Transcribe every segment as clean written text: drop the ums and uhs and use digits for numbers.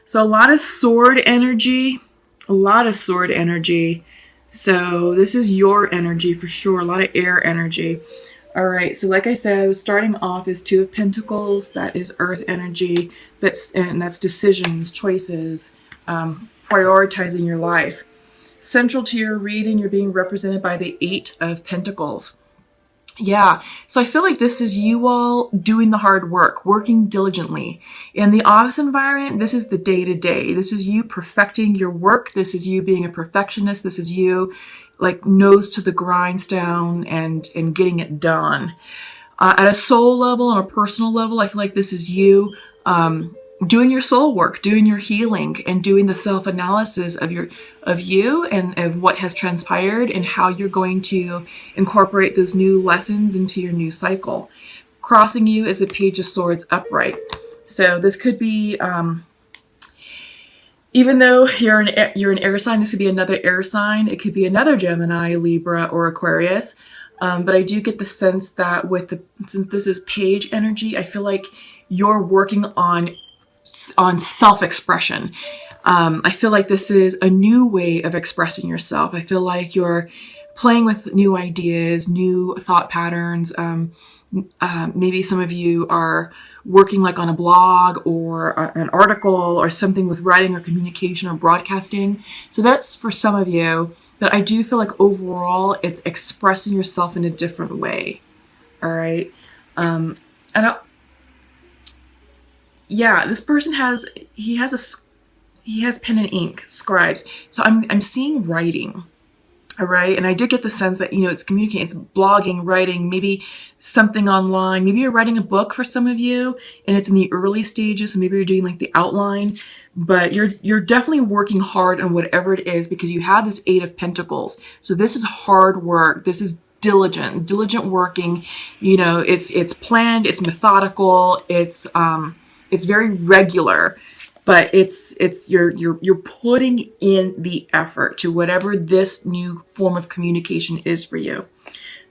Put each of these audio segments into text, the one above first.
So a lot of sword energy, a lot of sword energy. So this is your energy for sure, a lot of air energy. All right, so like I said, starting off is Two of Pentacles. That is earth energy. That's decisions, choices, prioritizing your life. Central to your reading, you're being represented by the Eight of Pentacles. Yeah, so I feel like this is you all doing the hard work, working diligently. In the office environment, this is the day-to-day. This is you perfecting your work. This is you being a perfectionist. This is you like nose to the grindstone and getting it done. At a soul level, on a personal level, I feel like this is you doing your soul work, doing your healing, and doing the self-analysis of you and of what has transpired and how you're going to incorporate those new lessons into your new cycle. Crossing you is a Page of Swords upright. So this could be, even though you're an air sign, this could be another air sign. It could be another Gemini, Libra, or Aquarius. But I do get the sense that since this is page energy, I feel like you're working on self-expression. I feel like this is a new way of expressing yourself. I feel like you're playing with new ideas, new thought patterns. Maybe some of you are working like on a blog or an article or something with writing or communication or broadcasting. So that's for some of you. But I do feel like overall it's expressing yourself in a different way. All right. Yeah, this person has pen and ink, scribes. So I'm seeing writing. All right. And I did get the sense that, it's communicating, it's blogging, writing, maybe something online. Maybe you're writing a book for some of you and it's in the early stages. So maybe you're doing like the outline, but you're definitely working hard on whatever it is because you have this Eight of Pentacles. So this is hard work. This is diligent working. It's planned, it's methodical, it's very regular. But you're putting in the effort to whatever this new form of communication is for you.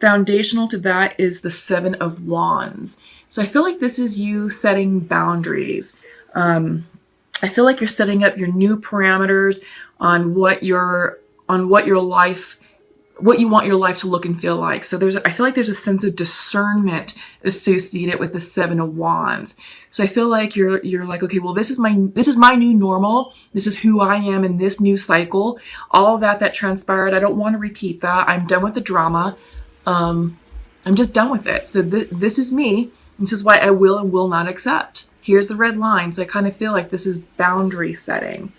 Foundational to that is the Seven of Wands. So I feel like this is you setting boundaries. I feel like you're setting up your new parameters on what you want your life to look and feel like. So I feel like there's a sense of discernment associated with the Seven of Wands. So I feel like you're like, okay, well, this is my new normal. This is who I am in this new cycle. All of that transpired, I don't want to repeat that. I'm done with the drama. I'm just done with it. So this is me. This is why I will and will not accept. Here's the red line. So I kind of feel like this is boundary setting.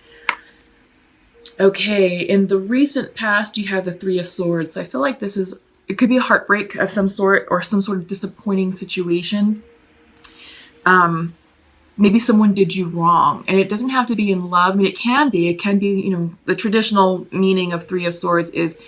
Okay, in the recent past, you have the Three of Swords. So I feel like it could be a heartbreak of some sort or some sort of disappointing situation. Maybe someone did you wrong, and it doesn't have to be in love. I mean, it can be, the traditional meaning of Three of Swords is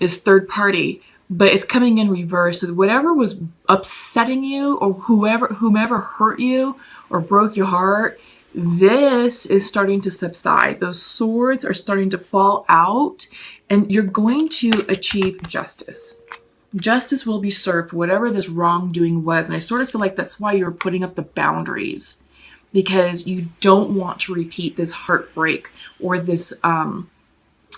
third party, but it's coming in reverse. So whatever was upsetting you or whomever hurt you or broke your heart, this is starting to subside. Those swords are starting to fall out and you're going to achieve justice. Justice will be served for whatever this wrongdoing was. And I sort of feel like that's why you're putting up the boundaries, because you don't want to repeat this heartbreak or this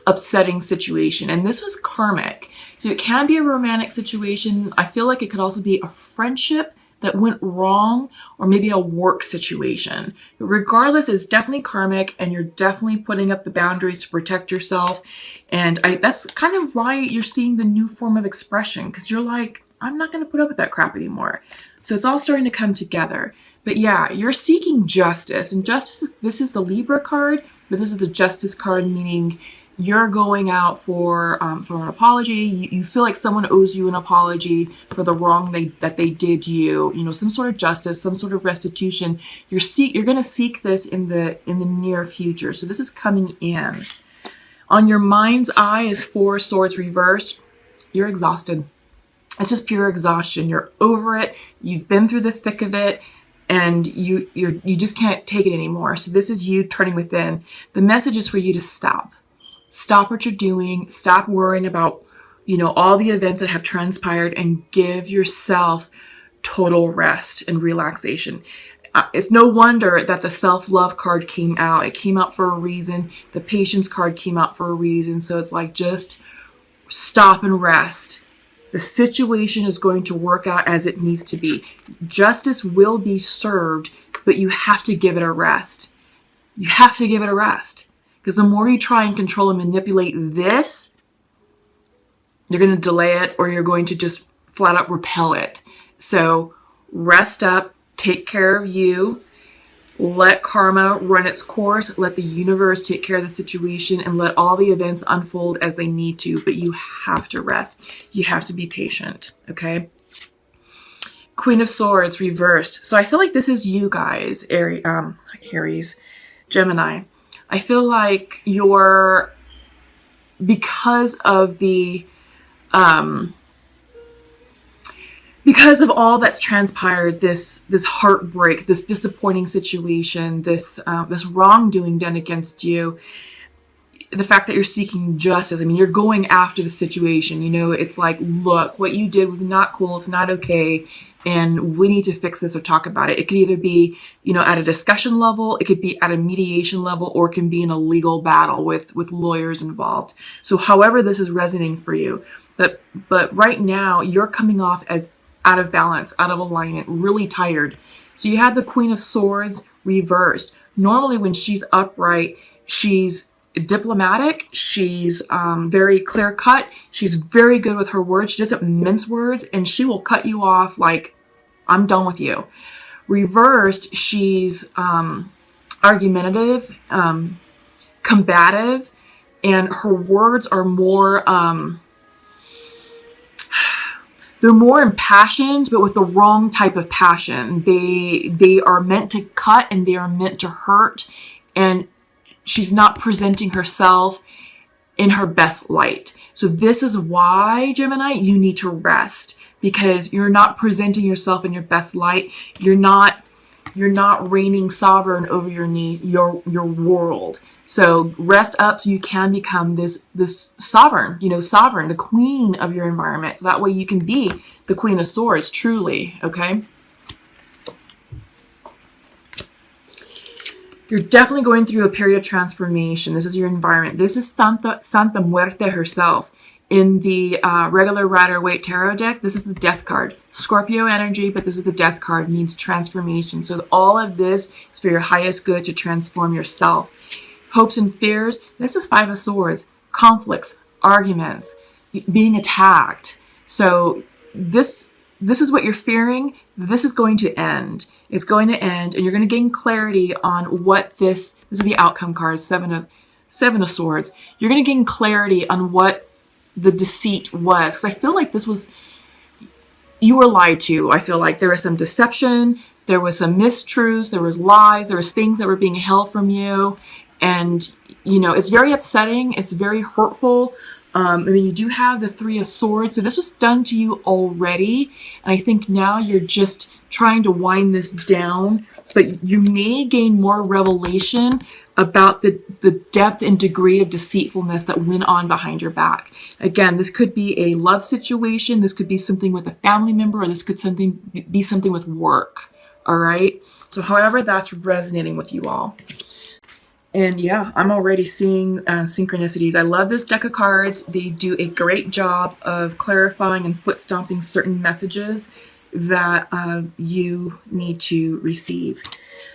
upsetting situation. And this was karmic. So it can be a romantic situation. I feel like it could also be a friendship that went wrong, or maybe a work situation. But regardless, it's definitely karmic and you're definitely putting up the boundaries to protect yourself. And that's kind of why you're seeing the new form of expression, because you're like, I'm not going to put up with that crap anymore. So it's all starting to come together. But yeah, you're seeking justice. And justice, this is the Libra card, but this is the Justice card, meaning you're going out for an apology. You feel like someone owes you an apology for the wrong that they did you. Some sort of justice, some sort of restitution. You're going to seek this in the near future. So this is coming in. On your mind's eye is Four Swords reversed. You're exhausted. It's just pure exhaustion. You're over it. You've been through the thick of it. And you just can't take it anymore. So this is you turning within. The message is for you to stop. Stop what you're doing. Stop worrying about, all the events that have transpired, and give yourself total rest and relaxation. It's no wonder that the self-love card came out. It came out for a reason. The patience card came out for a reason. So it's like, just stop and rest. The situation is going to work out as it needs to be. Justice will be served, but you have to give it a rest. You have to give it a rest. Because the more you try and control and manipulate this, you're going to delay it, or you're going to just flat out repel it. So rest up, take care of you, let karma run its course, let the universe take care of the situation, and let all the events unfold as they need to. But you have to rest. You have to be patient, okay? Queen of Swords reversed. So I feel like this is you guys, Aries, Gemini. I feel like you're, because of the because of all that's transpired, this heartbreak, this disappointing situation, this wrongdoing done against you, the fact that you're seeking justice. I mean, you're going after the situation. You know, it's like, look, what you did was not cool. It's not okay. And we need to fix this or talk about it. It could either be, you know, at a discussion level, it could be at a mediation level, or it can be in a legal battle with lawyers involved. So however this is resonating for you. But right now, you're coming off as out of balance, out of alignment, really tired. So you have the Queen of Swords reversed. Normally when she's upright, she's diplomatic, she's very clear cut, she's very good with her words, she doesn't mince words, and she will cut you off like, I'm done with you. Reversed, she's argumentative, combative, and her words are more they're more impassioned, but with the wrong type of passion. They are meant to cut, and they are meant to hurt, and she's not presenting herself in her best light. So this is why, Gemini, you need to rest, because you're not presenting yourself in your best light. You're not reigning sovereign over your world. So rest up so you can become this sovereign, sovereign, the queen of your environment. So that way you can be the Queen of Swords, truly, okay? You're definitely going through a period of transformation. This is your environment. This is Santa Muerte herself. In the regular Rider-Waite Tarot deck, this is the Death card. Scorpio energy, but this is the Death card, means transformation. So all of this is for your highest good, to transform yourself. Hopes and fears, this is Five of Swords. Conflicts, arguments, being attacked. So this is what you're fearing. This is going to end. It's going to end, and you're going to gain clarity on what this is the outcome card, Seven of Swords. You're going to gain clarity on what the deceit was, because I feel like you were lied to. I feel like there was some deception, there was some mistruths, there was lies, there was things that were being held from you, and it's very upsetting, it's very hurtful. I mean, you do have the Three of Swords, so this was done to you already, and I think now you're just trying to wind this down, but you may gain more revelation about the depth and degree of deceitfulness that went on behind your back. Again, this could be a love situation, this could be something with a family member, or this could be something with work, all right? So however that's resonating with you all. And yeah, I'm already seeing synchronicities. I love this deck of cards. They do a great job of clarifying and foot stomping certain messages that you need to receive.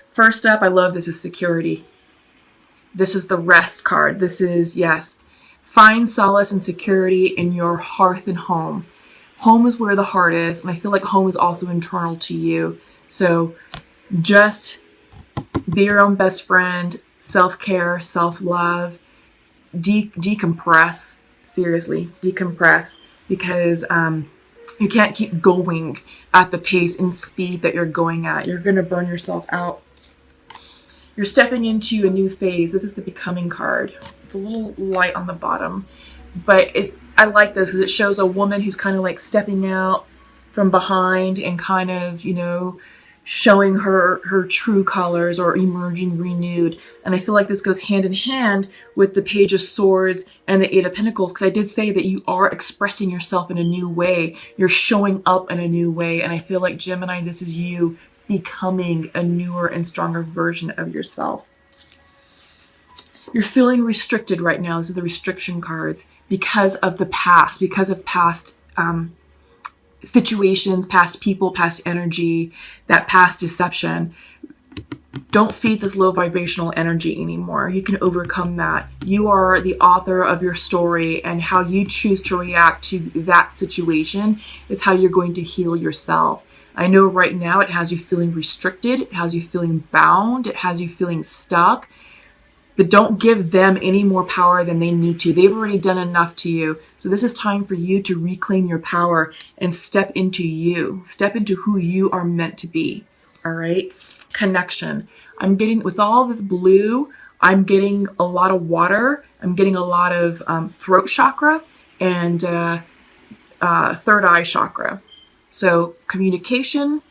First up, I love this is security. This is the Rest card. This is, yes, find solace and security in your hearth and home. Home is where the heart is, and I feel like home is also internal to you. So just be your own best friend. Self-care, self-love, decompress, seriously, decompress, because you can't keep going at the pace and speed that you're going at. You're going to burn yourself out. You're stepping into a new phase. This is the Becoming card. It's a little light on the bottom, but I like this because it shows a woman who's kind of like stepping out from behind and kind of, showing her true colors, or emerging renewed. And I feel like this goes hand in hand with the Page of Swords and the Eight of Pentacles, because I did say that you are expressing yourself in a new way. You're showing up in a new way. And I feel like, Gemini, this is you becoming a newer and stronger version of yourself. You're feeling restricted right now. These are the restriction cards because of the past, because of past situations, past people, past energy, that past deception. Don't feed this low vibrational energy anymore. You can overcome that. You are the author of your story, and how you choose to react to that situation is how you're going to heal yourself. I know right now it has you feeling restricted, it has you feeling bound, it has you feeling stuck, but don't give them any more power than they need to. They've already done enough to you. So this is time for you to reclaim your power and step into you. Step into who you are meant to be. All right? Connection. I'm getting, with all this blue, I'm getting a lot of water. I'm getting a lot of throat chakra and third eye chakra. So communication,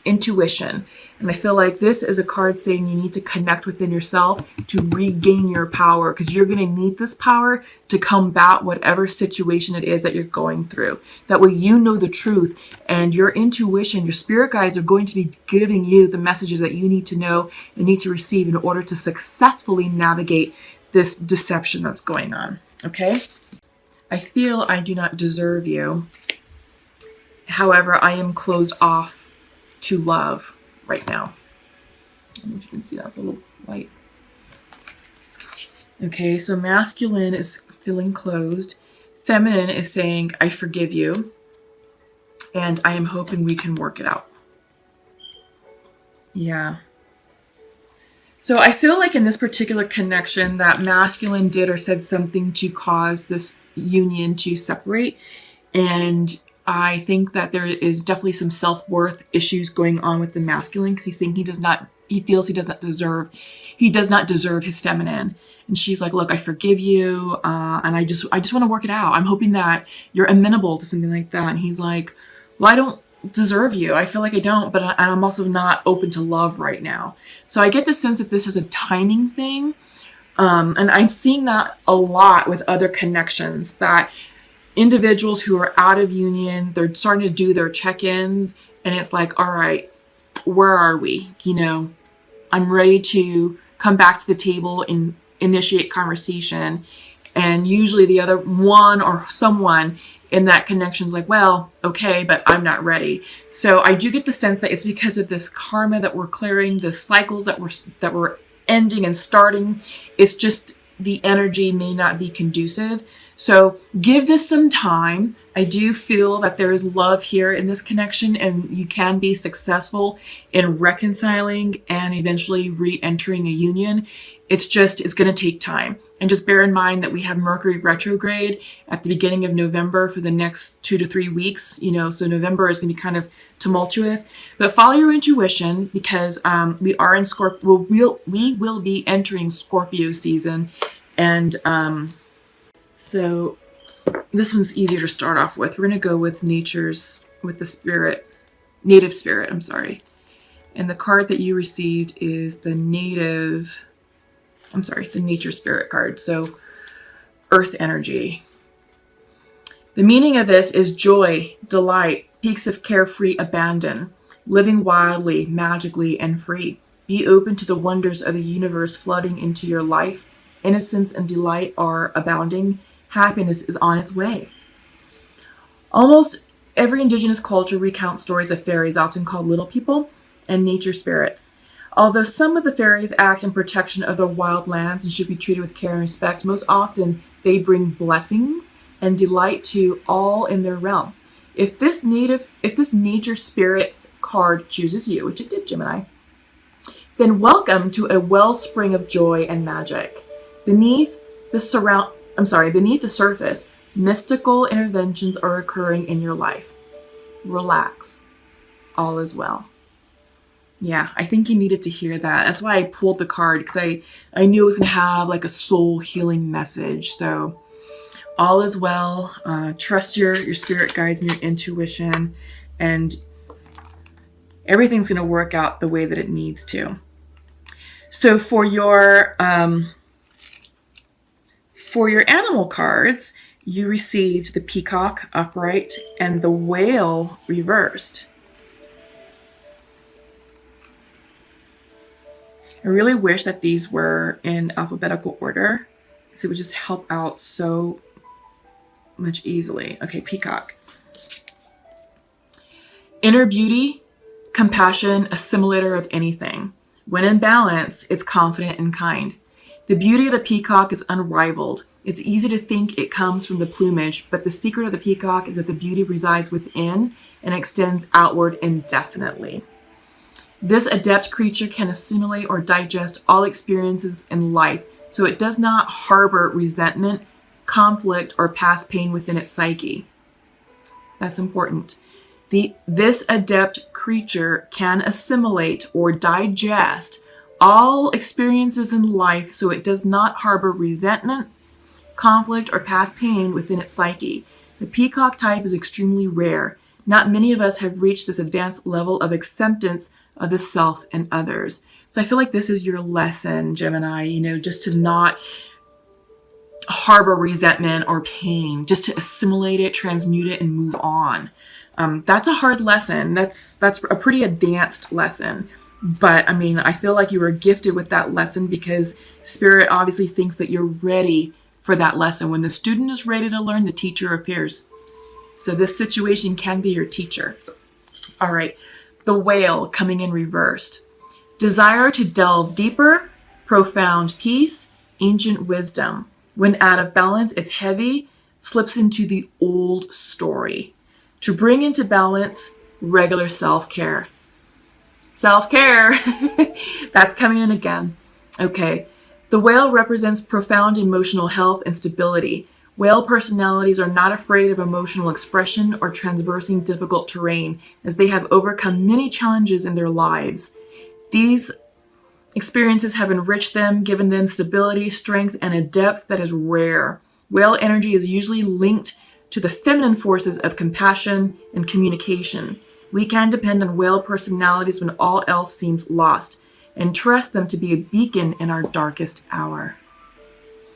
intuition. And I feel like this is a card saying you need to connect within yourself to regain your power, because you're going to need this power to combat whatever situation it is that you're going through. That way you know the truth, and your intuition, your spirit guides are going to be giving you the messages that you need to know and need to receive in order to successfully navigate this deception that's going on. Okay? I feel I do not deserve you. However, I am closed off to love right now. I don't know if you can see, that's a little light. Okay, so masculine is feeling closed. Feminine is saying, I forgive you, and I am hoping we can work it out. Yeah. So I feel like in this particular connection that masculine did or said something to cause this union to separate, and I think that there is definitely some self-worth issues going on with the masculine, because he's saying he feels he does not deserve his feminine. And she's like, look, I forgive you, and I just want to work it out. I'm hoping that you're amenable to something like that. And he's like, well, I don't deserve you. I feel like I don't, but I'm also not open to love right now. So I get the sense that this is a timing thing. And I'm seeing that a lot with other connections, that individuals who are out of union, they're starting to do their check-ins, and it's like, all right, where are we? You know, I'm ready to come back to the table and initiate conversation. And usually the other one or someone in that connection is like, well, okay, but I'm not ready. So I do get the sense that it's because of this karma that we're clearing, the cycles that we're ending and starting. It's just the energy may not be conducive. So give this some time. I do feel that there is love here in this connection, and you can be successful in reconciling and eventually re-entering a union. It's going to take time. And just bear in mind that we have Mercury retrograde at the beginning of November for the next 2 to 3 weeks. You know, so November is going to be kind of tumultuous. But follow your intuition, because we are in Scorpio. We will be entering Scorpio season, and so this one's easier to start off with. We're going to go with native spirit, I'm sorry. And the card that you received is the nature spirit card. So earth energy. The meaning of this is joy, delight, peaks of carefree abandon, living wildly, magically, and free. Be open to the wonders of the universe flooding into your life. Innocence and delight are abounding. Happiness is on its way. Almost every indigenous culture recounts stories of fairies, often called little people, and nature spirits. Although some of the fairies act in protection of the wild lands and should be treated with care and respect, most often they bring blessings and delight to all in their realm. If this nature spirits card chooses you, which it did, Gemini, then welcome to a wellspring of joy and magic. Beneath the surface, mystical interventions are occurring in your life. Relax. All is well. Yeah, I think you needed to hear that. That's why I pulled the card, because I knew it was going to have like a soul healing message. So all is well. Trust your spirit guides and your intuition, and everything's going to work out the way that it needs to. So for your animal cards, you received the peacock upright and the whale reversed. I really wish that these were in alphabetical order, so it would just help out so much easily. Okay, peacock. Inner beauty, compassion, assimilator of anything. When in balance, it's confident and kind. The beauty of the peacock is unrivaled. It's easy to think it comes from the plumage, but the secret of the peacock is that the beauty resides within and extends outward indefinitely. This adept creature can assimilate or digest all experiences in life, so it does not harbor resentment, conflict, or past pain within its psyche. That's important. This adept creature can assimilate or digest all experiences in life, so it does not harbor resentment, conflict, or past pain within its psyche. The peacock type is extremely rare. Not many of us have reached this advanced level of acceptance of the self and others. So I feel like this is your lesson, Gemini, just to not harbor resentment or pain, just to assimilate it, transmute it, and move on. That's a hard lesson. That's a pretty advanced lesson. But I feel like you were gifted with that lesson because Spirit obviously thinks that you're ready for that lesson. When the student is ready to learn, the teacher appears. So this situation can be your teacher. All right. The whale coming in reversed. Desire to delve deeper, profound peace, ancient wisdom. When out of balance, it's heavy, slips into the old story. To bring into balance, regular self-care. Self-care. That's coming in again. Okay. The whale represents profound emotional health and stability. Whale personalities are not afraid of emotional expression or traversing difficult terrain, as they have overcome many challenges in their lives. These experiences have enriched them, given them stability, strength, and a depth that is rare. Whale energy is usually linked to the feminine forces of compassion and communication. We can depend on whale personalities when all else seems lost, and trust them to be a beacon in our darkest hour.